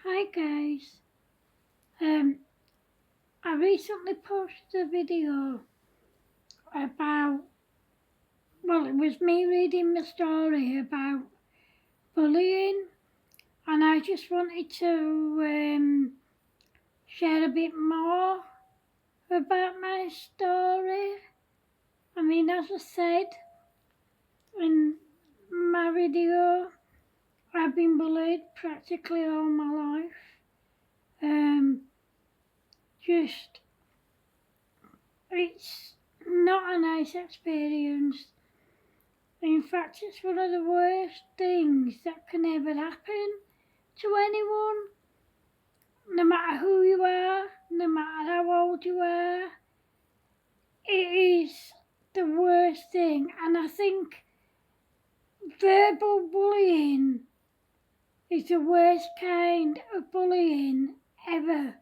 Hi guys. I recently posted a video about, it was me reading the story about bullying, and I just wanted to share a bit more about my story. I mean, as I said in my video, I've been bullied practically all my life. Just It's not a nice experience. In fact, it's one of the worst things that can ever happen to anyone, no matter who you are, no matter how old you are. It is the worst thing, and I think verbal bullying is the worst kind of bullying ever.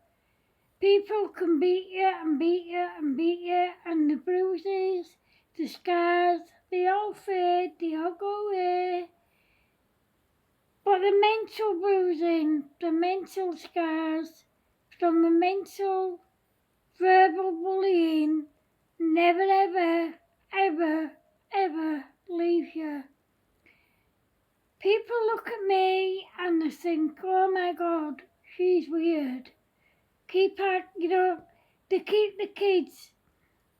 People can beat you and beat you and beat you, and the bruises, the scars, they all fade, they all go away. But the mental bruising, the mental scars from the mental verbal bullying never ever, ever, ever leave you. People look at me and they think, oh my God, she's weird. They keep the kids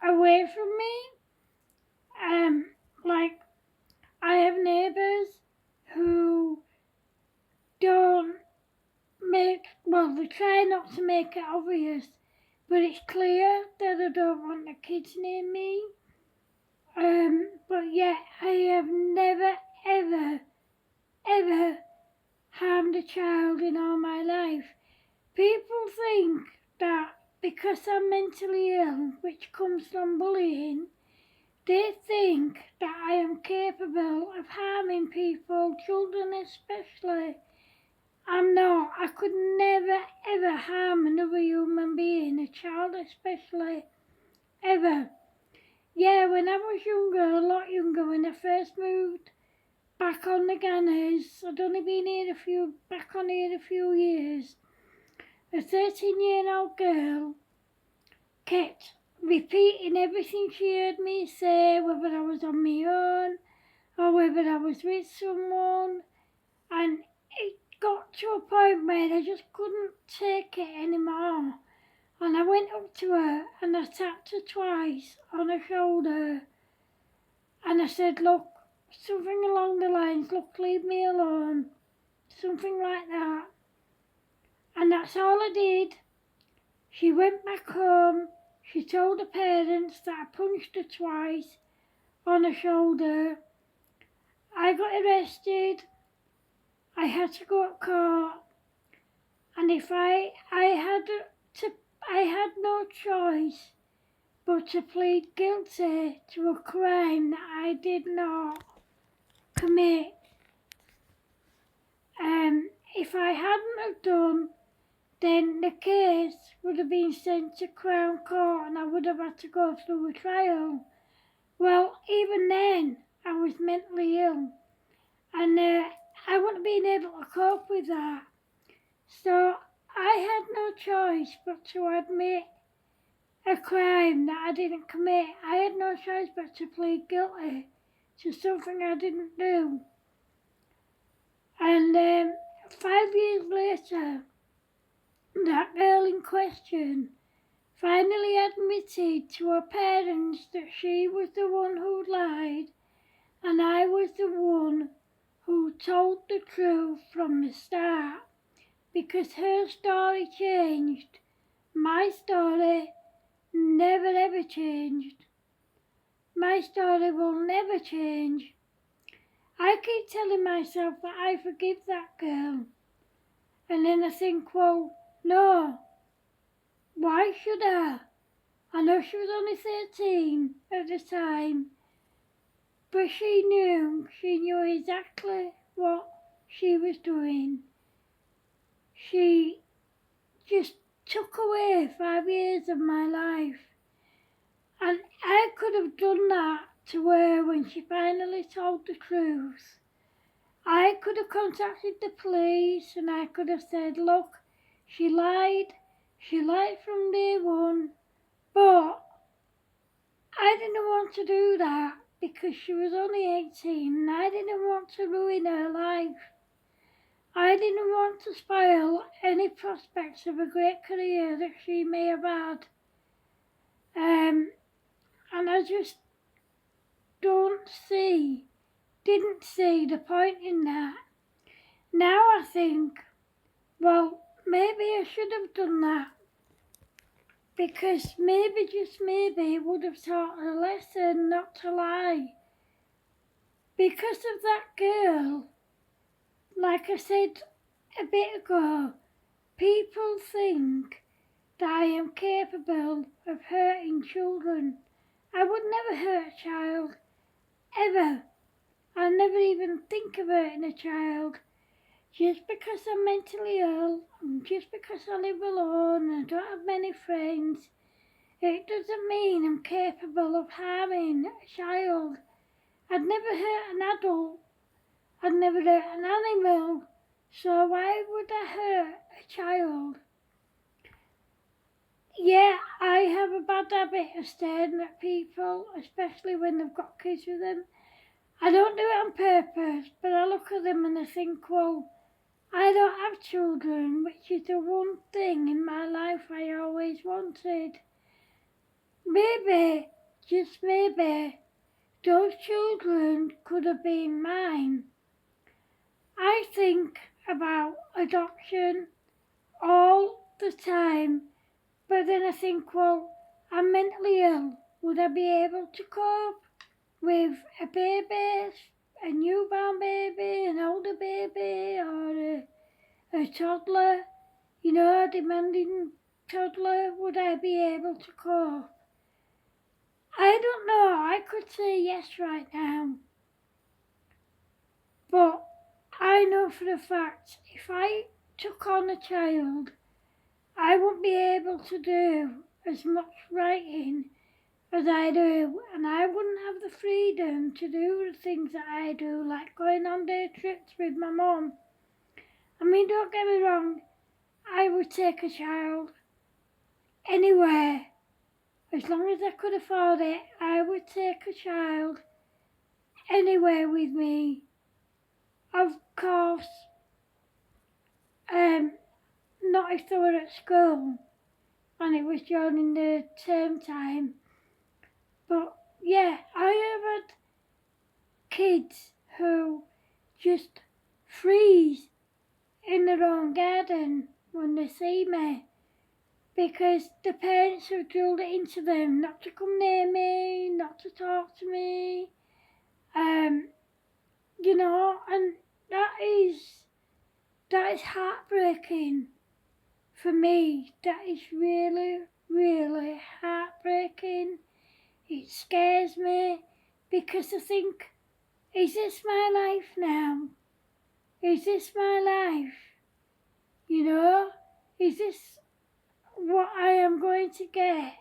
away from me. Like, I have neighbours who don't they try not to make it obvious, but it's clear that I don't want the kids near me. But yet I have never, ever, ever harmed a child in all my life. People think that because I'm mentally ill, which comes from bullying, they think that I am capable of harming people, children especially. I'm not. I could never, ever harm another human being, a child especially, ever. Yeah, when I was younger, a lot younger, when I first moved back on the Ganners, I'd only been back on here a few years. A 13-year-old girl kept repeating everything she heard me say, whether I was on my own or whether I was with someone, and it got to a point where I just couldn't take it anymore. And I went up to her and I tapped her twice on her shoulder and I said, look, something along the lines, look, leave me alone, something like that. And that's all I did. She went back home. She told her parents that I punched her twice on her shoulder. I got arrested. I had to go to court. And if I had no choice but to plead guilty to a crime that I did not commit. If I hadn't have done, then the case would have been sent to Crown Court and I would have had to go through a trial. Well, even then, I was mentally ill and I wouldn't have been able to cope with that. So I had no choice but to admit a crime that I didn't commit. I had no choice but to plead guilty to something I didn't do. And 5 years later, that girl in question finally admitted to her parents that she was the one who lied and I was the one who told the truth from the start, because her story changed. My story never ever changed. My story will never change. I keep telling myself that I forgive that girl. And then I think, well, no. Why should I? I know she was only 13 at the time. But she knew exactly what she was doing. She just took away 5 years of my life. And I could have done that to her when she finally told the truth. I could could have contacted the police and I could have said, look, she lied from day one, but I didn't want to do that because she was only 18 and I didn't want to ruin her life. I didn't want to spoil any prospects of a great career that she may have had. And I just didn't see the point in that. Now I think, well, maybe I should have done that because maybe, just maybe, it would have taught her a lesson not to lie. Because of that girl, like I said a bit ago, people think that I am capable of hurting children. I would never hurt a child, ever. I never even think of hurting a child. Just because I'm mentally ill, and just because I live alone and I don't have many friends, it doesn't mean I'm capable of harming a child. I'd never hurt an adult. I'd never hurt an animal. So why would I hurt a child? Yeah, I have a bad habit of staring at people, especially when they've got kids with them. I don't do it on purpose, but I look at them and I think, well, I don't have children, which is the one thing in my life I always wanted. Maybe, just maybe, those children could have been mine. I think about adoption all the time, but then I think, well, I'm mentally ill. Would I be able to cope with a baby, a newborn baby, an older baby, or a toddler, a demanding toddler? Would I be able to cope? I don't know. I could say yes right now. But I know for a fact if I took on a child, I wouldn't be able to do as much writing as I do, and I wouldn't have the freedom to do the things that I do, like going on day trips with my mum. I mean, don't get me wrong, I would take a child anywhere. As long as I could afford it, I would take a child anywhere with me. Of course, not if they were at school and it was during the term time. But yeah, I have had kids who just freeze in their own garden when they see me because the parents have drilled it into them not to come near me, not to talk to me, and that is heartbreaking for me. That is really, really heartbreaking. It scares me because I think, is this my life now? Is this my life? Is this what I am going to get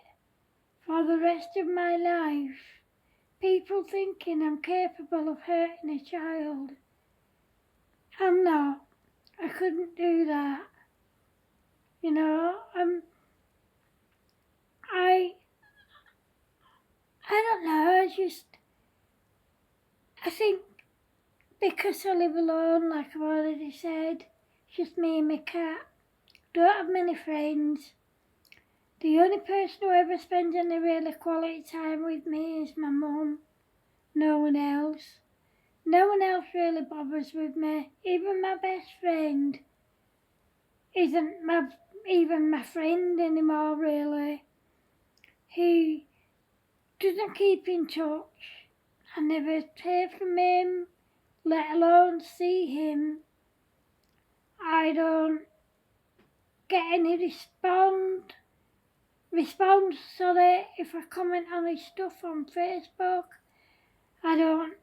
for the rest of my life? People thinking I'm capable of hurting a child. I'm not. I couldn't do that. I don't know, I think because I live alone, like I've already said, just me and my cat, don't have many friends. The only person who ever spends any really quality time with me is my mum. No one else. No one else really bothers with me. Even my best friend isn't even my friend anymore, really. He doesn't keep in touch. I never hear from him, let alone see him. I don't get any response if I comment on his stuff on Facebook.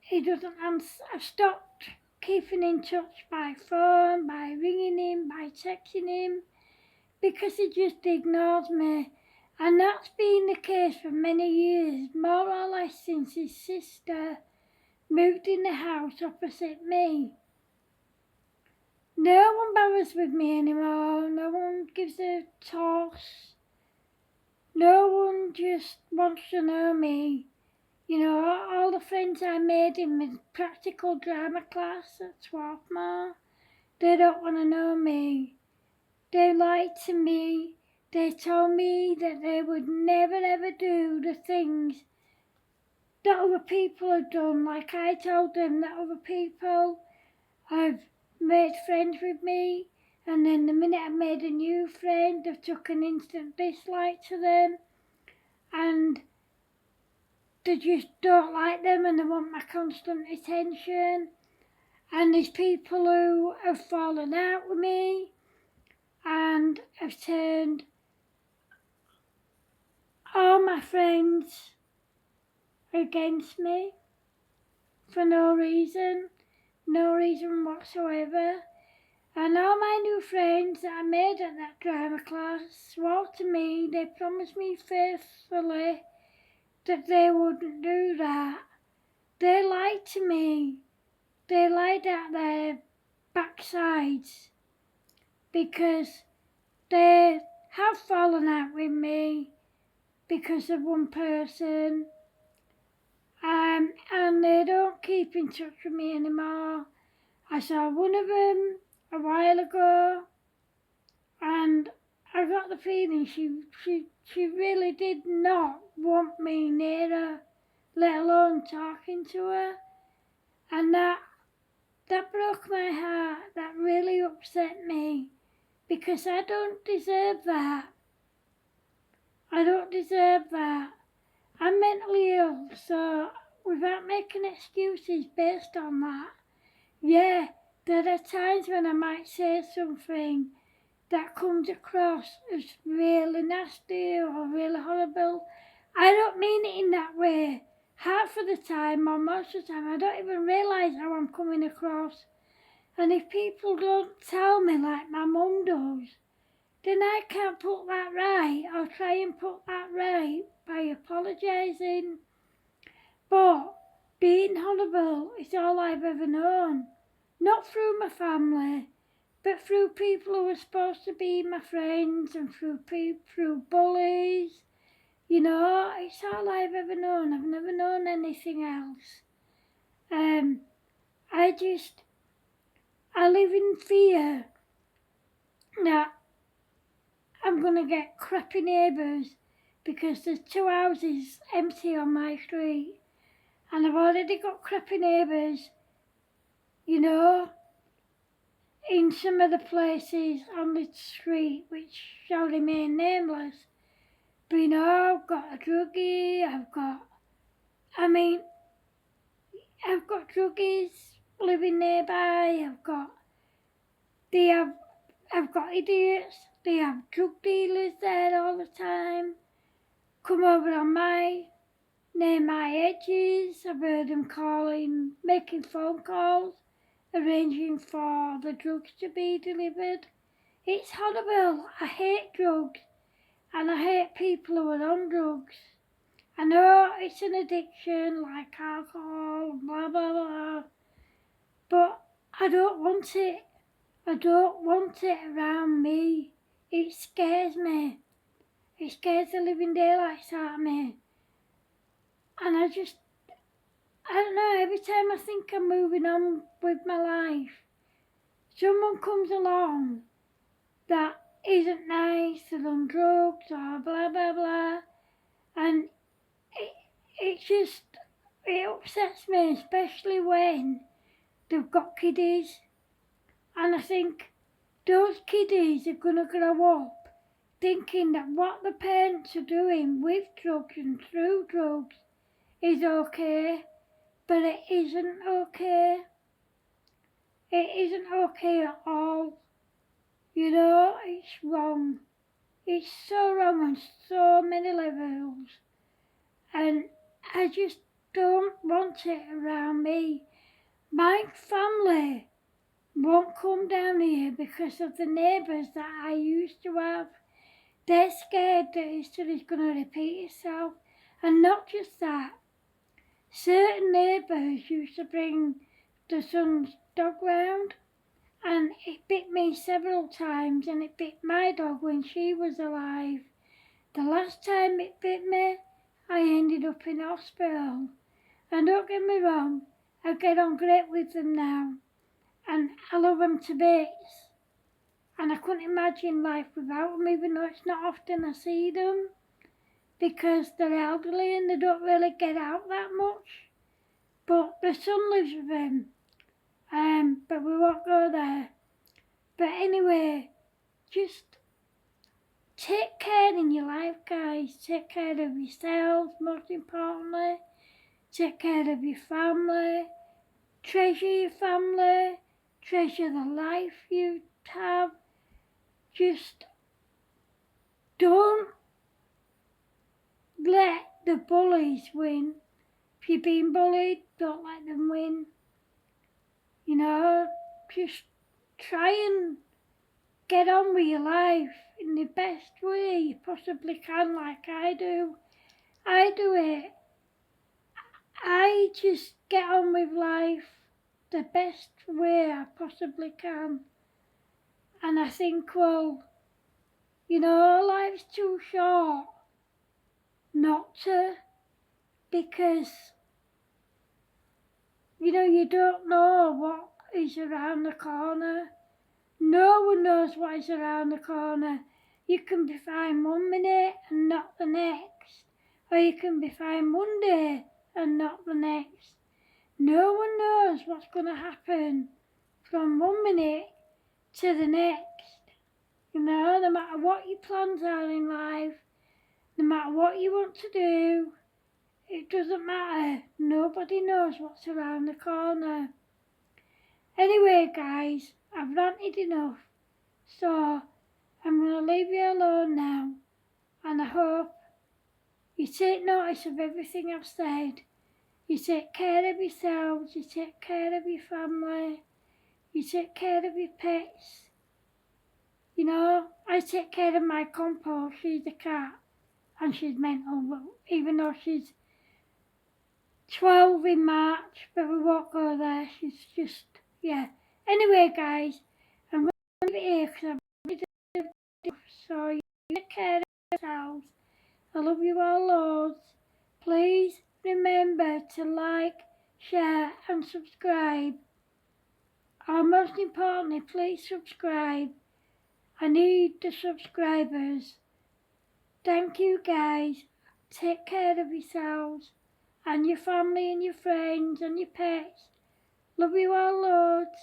He doesn't answer. I've stopped keeping in touch by phone, by ringing him, by texting him, because he just ignores me. And that's been the case for many years, more or less since his sister moved in the house opposite me. No one bothers with me anymore. No one gives a toss. No one just wants to know me. You know, all the friends I made in my practical drama class at Swarthmore, they don't want to know me. They lied to me. They told me that they would never ever do the things that other people have done, like I told them that other people have made friends with me, and then the minute I've made a new friend, they've took an instant dislike to them, and they just don't like them and they want my constant attention. And there's people who have fallen out with me and have turned all my friends against me for no reason whatsoever. And all my new friends that I made at that drama class swore to me, they promised me faithfully that they wouldn't do that. They lied to me. They lied out their backsides because they have fallen out with me because of one person, and they don't keep in touch with me anymore. I saw one of them a while ago, and I got the feeling she really did not want me near her, let alone talking to her, and that broke my heart. That really upset me because I don't deserve that. I don't deserve that. I'm mentally ill, so without making excuses based on that, yeah, there are times when I might say something that comes across as really nasty or really horrible. I don't mean it in that way. Half of the time or most of the time I don't even realise how I'm coming across. And if people don't tell me like my mum does, then I can't put that right or try and put that right by apologising. But being horrible is all I've ever known. Not through my family, but through people who were supposed to be my friends and through bullies. You know, it's all I've ever known. I've never known anything else. I live in fear that I'm going to get crappy neighbours because there's 2 houses empty on my street and I've already got crappy neighbours, you know, in some of the places on the street which shall remain nameless. But you know, I've got a druggie, I've got druggies living nearby, I've got idiots, they have drug dealers there all the time, come over near my edges. I've heard them making phone calls, arranging for the drugs to be delivered. It's horrible. I hate drugs and I hate people who are on drugs. I know it's an addiction like alcohol, blah, blah, blah, but I don't want it. I don't want it around me. It scares me. It scares the living daylights out of me. And I don't know, every time I think I'm moving on with my life, someone comes along that isn't nice, they're on drugs or blah, blah, blah. And it upsets me, especially when they've got kiddies. And I think those kiddies are going to grow up thinking that what the parents are doing with drugs and through drugs is okay, but it isn't okay. It isn't okay at all. You know, it's wrong. It's so wrong on so many levels. And I just don't want it around me. My family won't come down here because of the neighbours that I used to have. They're scared that history's going to repeat itself. And not just that. Certain neighbours used to bring the son's dog round, and it bit me several times, and it bit my dog when she was alive. The last time it bit me, I ended up in hospital. And don't get me wrong, I get on great with them now, and I love them to bits. And I couldn't imagine life without them, even though it's not often I see them, because they're elderly and they don't really get out that much. But the son lives with them, but we won't go there. But anyway, just take care in your life, guys. Take care of yourselves, most importantly. Take care of your family. Treasure your family. Treasure the life you have. Just don't let the bullies win. If you're being bullied, don't let them win. You know, just try and get on with your life in the best way you possibly can, like I do. I do it. I just get on with life the best way I possibly can. And I think, well, you know, life's too short not to, because, you know, you don't know what is around the corner. No one knows what is around the corner. You can be fine one minute and not the next. Or you can be fine one day and not the next. No one knows what's going to happen from one minute to the next. You know, no matter what your plans are in life, no matter what you want to do, it doesn't matter. Nobody knows what's around the corner. Anyway, guys, I've ranted enough. So, I'm going to leave you alone now. And I hope you take notice of everything I've said. You take care of yourselves, you take care of your family, you take care of your pets. You know, I take care of my compo, she's a cat, and she's mental, but even though she's 12 in March, but we won't go there, she's just, yeah. Anyway, guys, I'm going to leave it here because I've already done enough, so you take care of yourselves. I love you all loads. Please remember to like, share and subscribe. Or most importantly, please subscribe. I need the subscribers. Thank you, guys. Take care of yourselves and your family and your friends and your pets. Love you all loads.